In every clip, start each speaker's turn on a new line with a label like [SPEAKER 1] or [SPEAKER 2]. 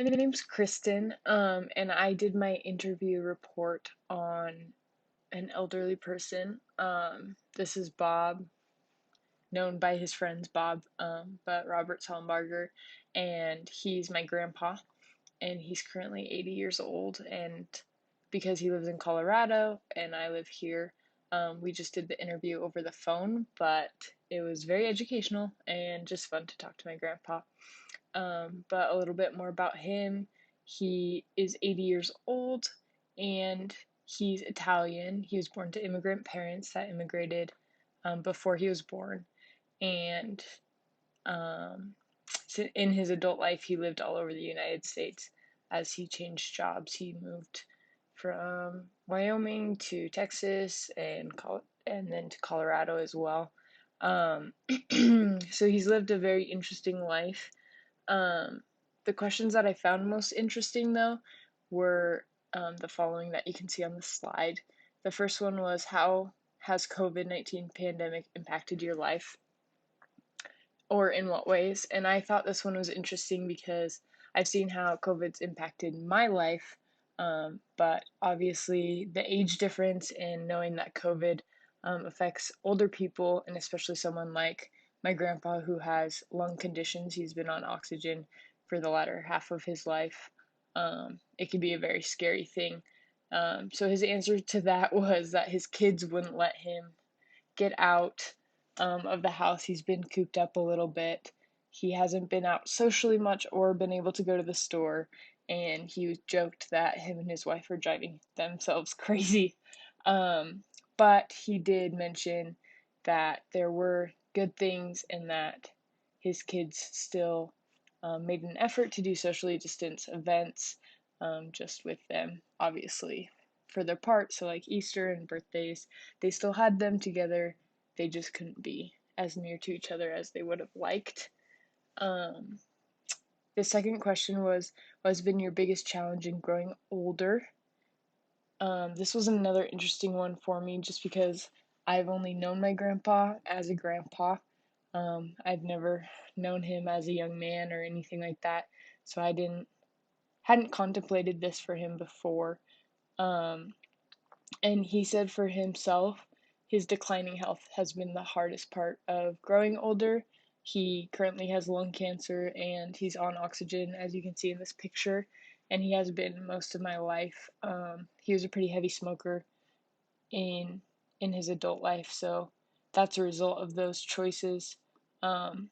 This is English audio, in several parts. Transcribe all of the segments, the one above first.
[SPEAKER 1] My name's Kristen, and I did my interview report on an elderly person. This is Bob, known by his friends Bob, but Robert Sollenbarger, and he's my grandpa, and he's currently 80 years old. And because he lives in Colorado and I live here, we just did the interview over the phone, but it was very educational and just fun to talk to my grandpa. But a little bit more about him. He is 80 years old and he's Italian. He was born to immigrant parents that immigrated before he was born. And um, so in his adult life, he lived all over the United States. As he changed jobs, he moved from Wyoming to Texas and then to Colorado as well. Um, so he's lived a very interesting life. Um, the questions that I found most interesting, though, were the following that you can see on the slide. The first one was, how has COVID-19 pandemic impacted your life, or in what ways? And I thought this one was interesting because I've seen how COVID's impacted my life, but obviously the age difference and knowing that COVID affects older people, and especially someone like my grandpa who has lung conditions. He's been on oxygen for the latter half of his life. It can be a very scary thing. So his answer to that was that his kids wouldn't let him get out of the house. He's been cooped up a little bit. He hasn't been out socially much or been able to go to the store. And he joked that him and his wife are driving themselves crazy. Um, but he did mention that there were good things and that his kids still made an effort to do socially distanced events just with them, obviously, for their part. So, like Easter and birthdays, they still had them together. They just couldn't be as near to each other as they would have liked. Um, the second question was, what's been your biggest challenge in growing older? This was another interesting one for me just because I've only known my grandpa as a grandpa. I've never known him as a young man or anything like that, so I hadn't contemplated this for him before. Um, and he said for himself, his declining health has been the hardest part of growing older. He currently has lung cancer and he's on oxygen, as you can see in this picture, and he has been most of my life. He was a pretty heavy smoker in his adult life, so that's a result of those choices. Um,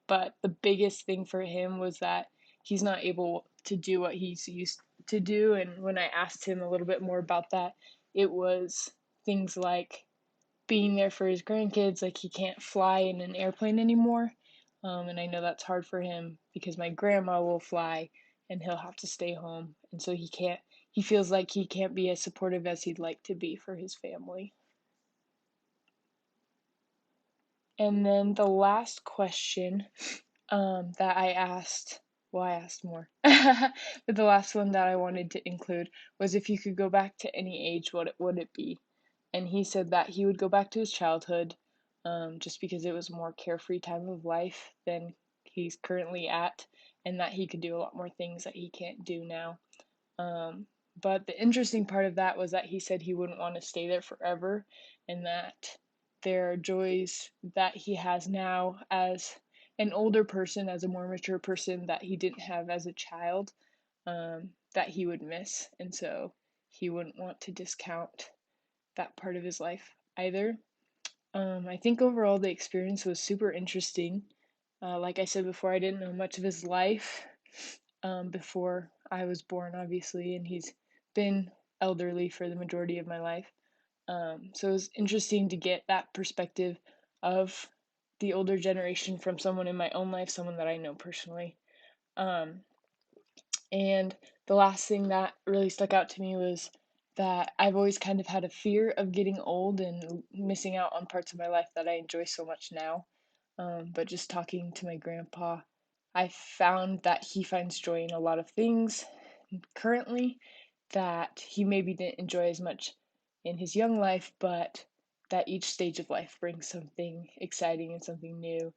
[SPEAKER 1] but the biggest thing for him was that he's not able to do what he's used to do. And when I asked him a little bit more about that, it was things like being there for his grandkids. Like, he can't fly in an airplane anymore. And I know that's hard for him because my grandma will fly and he'll have to stay home. And so he feels like he can't be as supportive as he'd like to be for his family. And then the last question that I asked, well, I asked more, but the last one that I wanted to include was, if you could go back to any age, what would it be? And he said that he would go back to his childhood, just because it was a more carefree time of life than he's currently at, and that he could do a lot more things that he can't do now. Um, but the interesting part of that was that he said he wouldn't want to stay there forever, and that there are joys that he has now as an older person, as a more mature person, that he didn't have as a child, that he would miss. And so he wouldn't want to discount that part of his life either. I think overall the experience was super interesting. Like I said before, I didn't know much of his life before I was born, obviously, and he's been elderly for the majority of my life. So it was interesting to get that perspective of the older generation from someone in my own life, someone that I know personally. Um, and the last thing that really stuck out to me was that I've always kind of had a fear of getting old and missing out on parts of my life that I enjoy so much now. But just talking to my grandpa, I found that he finds joy in a lot of things currently that he maybe didn't enjoy as much in his young life, but that each stage of life brings something exciting and something new.